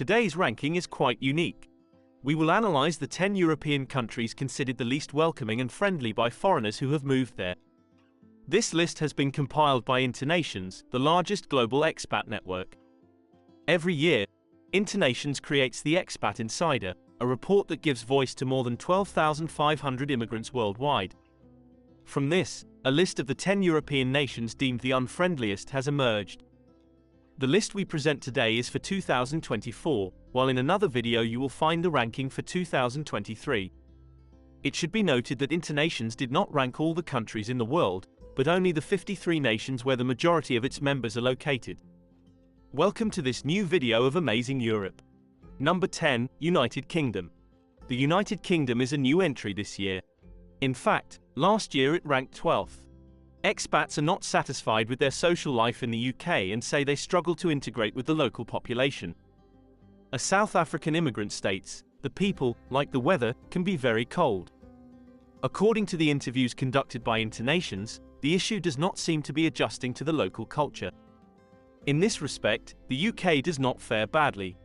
Today's ranking is quite unique. We will analyze the 10 European countries considered the least welcoming and friendly by foreigners who have moved there. This list has been compiled by InterNations, the largest global expat network. Every year, InterNations creates the Expat Insider, a report that gives voice to more than 12,500 immigrants worldwide. From this, a list of the 10 European nations deemed the unfriendliest has emerged. The list we present today is for 2024, while in another video you will find the ranking for 2023. It should be noted that InterNations did not rank all the countries in the world, but only the 53 nations where the majority of its members are located. Welcome to this new video of Amazing Europe. Number 10, United Kingdom. The United Kingdom is a new entry this year. In fact, last year it ranked 12th. Expats are not satisfied with their social life in the UK and say they struggle to integrate with the local population. A South African immigrant states, "The people, like the weather, can be very cold." According to the interviews conducted by InterNations, the issue does not seem to be adjusting to the local culture. In this respect, the UK does not fare badly,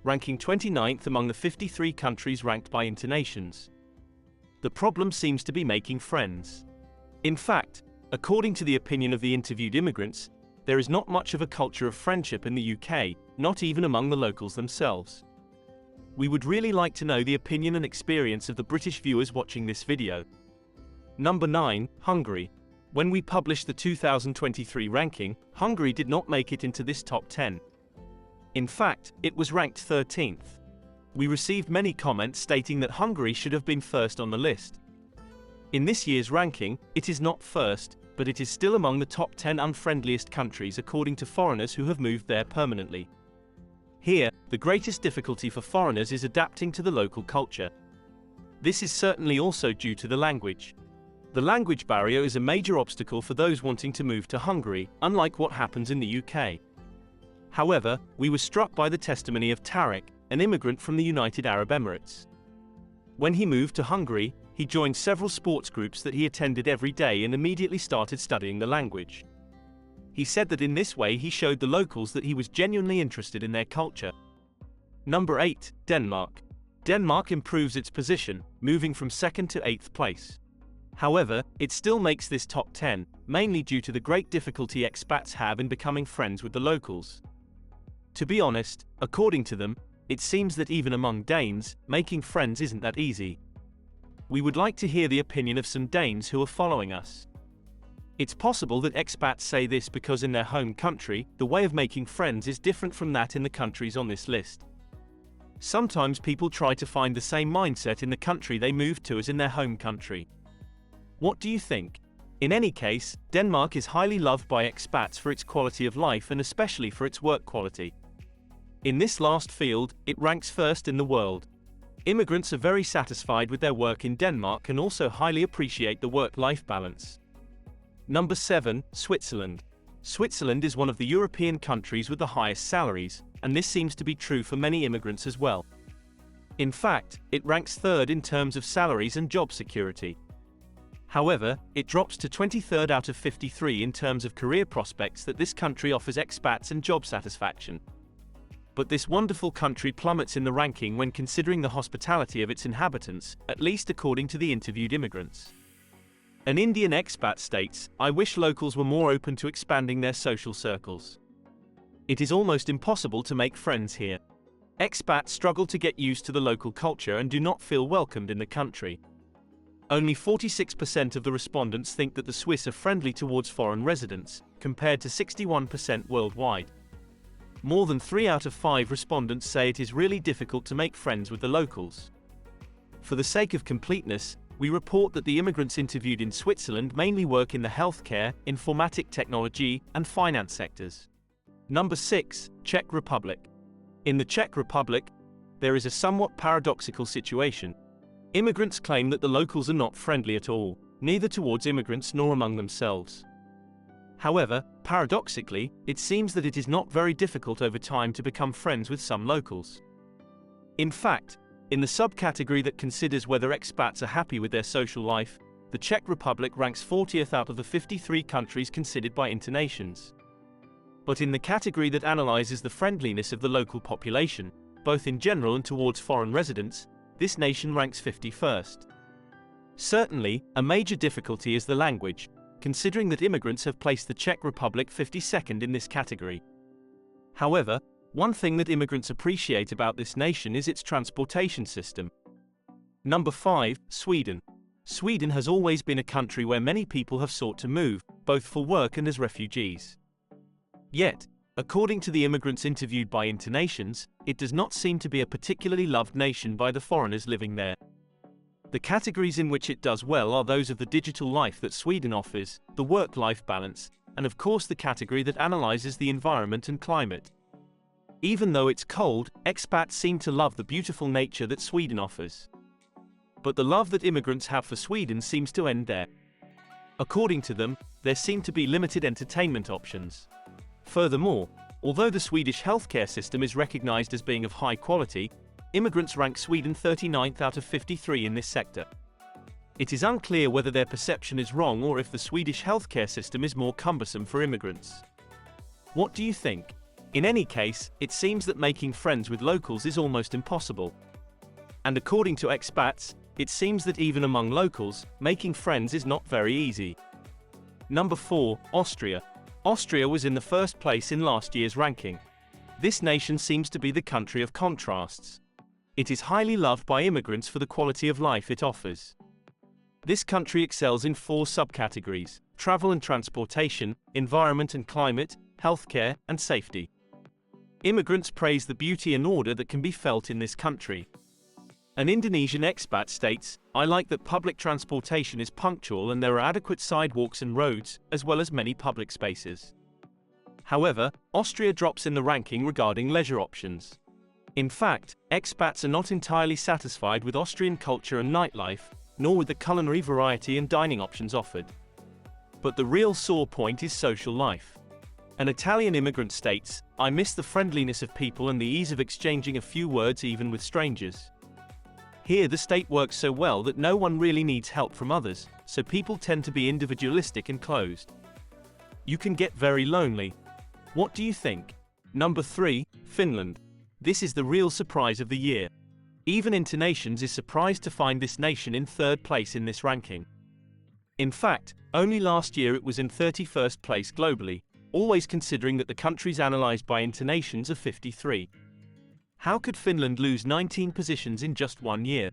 ranking 29th among the 53 countries ranked by InterNations. The problem seems to be making friends. In fact, according to the opinion of the interviewed immigrants, there is not much of a culture of friendship in the UK, not even among the locals themselves. We would really like to know the opinion and experience of the British viewers watching this video. Number 9, Hungary. When we published the 2023 ranking, Hungary did not make it into this top 10. In fact, it was ranked 13th. We received many comments stating that Hungary should have been first on the list. In this year's ranking, it is not first, but it is still among the top 10 unfriendliest countries according to foreigners who have moved there permanently. Here, the greatest difficulty for foreigners is adapting to the local culture. This is certainly also due to the language. The language barrier is a major obstacle for those wanting to move to Hungary, unlike what happens in the UK. However, we were struck by the testimony of Tarek, an immigrant from the United Arab Emirates. When he moved to Hungary, he joined several sports groups that he attended every day and immediately started studying the language. He said that in this way he showed the locals that he was genuinely interested in their culture. Number 8, Denmark. Denmark improves its position, moving from 2nd to 8th place. However, it still makes this top 10, mainly due to the great difficulty expats have in becoming friends with the locals. To be honest, according to them, it seems that even among Danes, making friends isn't that easy. We would like to hear the opinion of some Danes who are following us. It's possible that expats say this because in their home country, the way of making friends is different from that in the countries on this list. Sometimes people try to find the same mindset in the country they moved to as in their home country. What do you think? In any case, Denmark is highly loved by expats for its quality of life and especially for its work quality. In this last field, it ranks first in the world. Immigrants are very satisfied with their work in Denmark and also highly appreciate the work-life balance. Number 7, Switzerland. Switzerland is one of the European countries with the highest salaries, and this seems to be true for many immigrants as well. In fact, it ranks third in terms of salaries and job security. However, it drops to 23rd out of 53 in terms of career prospects that this country offers expats and job satisfaction. But this wonderful country plummets in the ranking when considering the hospitality of its inhabitants, at least according to the interviewed immigrants. An Indian expat states, "I wish locals were more open to expanding their social circles. It is almost impossible to make friends here. Expats struggle to get used to the local culture and do not feel welcomed in the country." Only 46% of the respondents think that the Swiss are friendly towards foreign residents, compared to 61% worldwide. More than 3 out of 5 respondents say it is really difficult to make friends with the locals. For the sake of completeness, we report that the immigrants interviewed in Switzerland mainly work in the healthcare, informatic technology, and finance sectors. Number 6, Czech Republic. In the Czech Republic, there is a somewhat paradoxical situation. Immigrants claim that the locals are not friendly at all, neither towards immigrants nor among themselves. However, paradoxically, it seems that it is not very difficult over time to become friends with some locals. In fact, in the subcategory that considers whether expats are happy with their social life, the Czech Republic ranks 40th out of the 53 countries considered by InterNations. But in the category that analyzes the friendliness of the local population, both in general and towards foreign residents, this nation ranks 51st. Certainly, a major difficulty is the language, considering that immigrants have placed the Czech Republic 52nd in this category. However, one thing that immigrants appreciate about this nation is its transportation system. Number 5, Sweden. Sweden has always been a country where many people have sought to move, both for work and as refugees. Yet, according to the immigrants interviewed by InterNations, it does not seem to be a particularly loved nation by the foreigners living there. The categories in which it does well are those of the digital life that Sweden offers, the work-life balance, and of course the category that analyzes the environment and climate. Even though it's cold, expats seem to love the beautiful nature that Sweden offers. But the love that immigrants have for Sweden seems to end there. According to them, there seem to be limited entertainment options. Furthermore, although the Swedish healthcare system is recognized as being of high quality, immigrants rank Sweden 39th out of 53 in this sector. It is unclear whether their perception is wrong or if the Swedish healthcare system is more cumbersome for immigrants. What do you think? In any case, it seems that making friends with locals is almost impossible. And according to expats, it seems that even among locals, making friends is not very easy. Number 4, Austria. Austria was in the first place in last year's ranking. This nation seems to be the country of contrasts. It is highly loved by immigrants for the quality of life it offers. This country excels in 4 subcategories: travel and transportation, environment and climate, healthcare, and safety. Immigrants praise the beauty and order that can be felt in this country. An Indonesian expat states, "I like that public transportation is punctual and there are adequate sidewalks and roads, as well as many public spaces." However, Austria drops in the ranking regarding leisure options. In fact, expats are not entirely satisfied with Austrian culture and nightlife, nor with the culinary variety and dining options offered. But the real sore point is social life. An Italian immigrant states, "I miss the friendliness of people and the ease of exchanging a few words even with strangers. Here the state works so well that no one really needs help from others, so people tend to be individualistic and closed. You can get very lonely." What do you think? Number 3, Finland. This is the real surprise of the year. Even InterNations is surprised to find this nation in 3rd place in this ranking. In fact, only last year it was in 31st place globally, always considering that the countries analyzed by InterNations are 53. How could Finland lose 19 positions in just 1 year?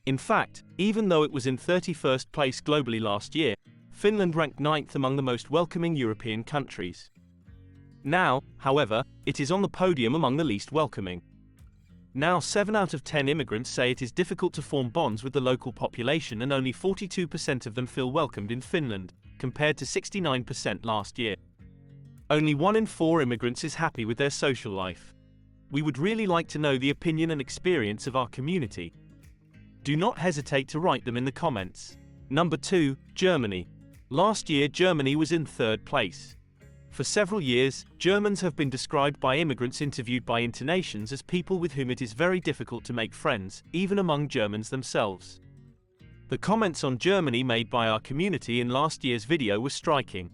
In fact, even though it was in 31st place globally last year, Finland ranked 9th among the most welcoming European countries. Now, however, it is on the podium among the least welcoming. Now 7 out of 10 immigrants say it is difficult to form bonds with the local population, and only 42% of them feel welcomed in Finland, compared to 69% last year. Only 1 in 4 immigrants is happy with their social life. We would really like to know the opinion and experience of our community. Do not hesitate to write them in the comments. Number 2, Germany. Last year Germany was in 3rd place. For several years, Germans have been described by immigrants interviewed by InterNations as people with whom it is very difficult to make friends, even among Germans themselves. The comments on Germany made by our community in last year's video were striking.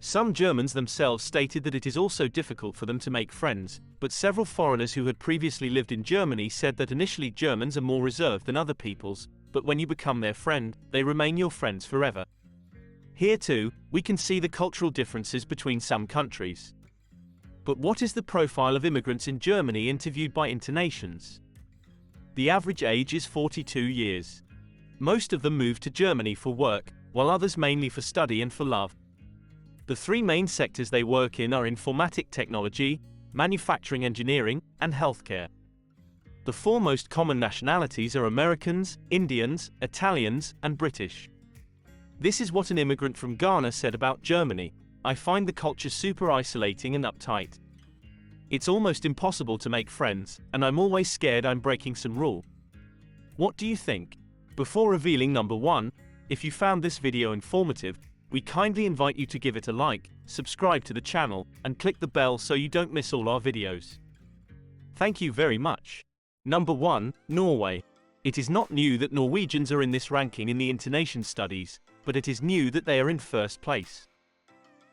Some Germans themselves stated that it is also difficult for them to make friends, but several foreigners who had previously lived in Germany said that initially Germans are more reserved than other peoples, but when you become their friend, they remain your friends forever. Here too, we can see the cultural differences between some countries. But what is the profile of immigrants in Germany interviewed by InterNations? The average age is 42 years. Most of them moved to Germany for work, while others mainly for study and for love. The 3 main sectors they work in are informatic technology, manufacturing engineering, and healthcare. The 4 most common nationalities are Americans, Indians, Italians, and British. This is what an immigrant from Ghana said about Germany: "I find the culture super isolating and uptight. It's almost impossible to make friends, and I'm always scared I'm breaking some rule." What do you think? Before revealing number 1, if you found this video informative, we kindly invite you to give it a like, subscribe to the channel, and click the bell so you don't miss all our videos. Thank you very much. Number 1, Norway. It is not new that Norwegians are in this ranking in the InterNations studies, but it is new that they are in 1st place.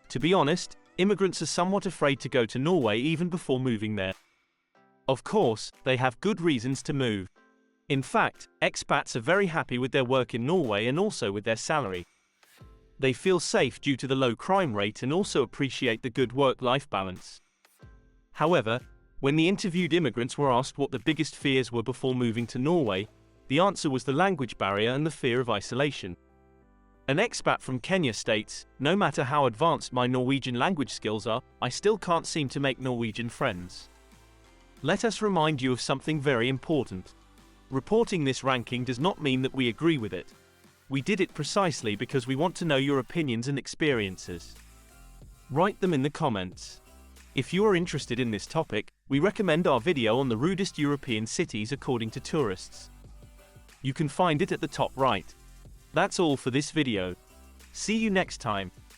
To be honest, immigrants are somewhat afraid to go to Norway even before moving there. Of course, they have good reasons to move. In fact, expats are very happy with their work in Norway and also with their salary. They feel safe due to the low crime rate and also appreciate the good work-life balance. However, when the interviewed immigrants were asked what the biggest fears were before moving to Norway, the answer was the language barrier and the fear of isolation. An expat from Kenya states, "No matter how advanced my Norwegian language skills are, I still can't seem to make Norwegian friends." Let us remind you of something very important. Reporting this ranking does not mean that we agree with it. We did it precisely because we want to know your opinions and experiences. Write them in the comments. If you are interested in this topic, we recommend our video on the rudest European cities according to tourists. You can find it at the top right. That's all for this video. See you next time.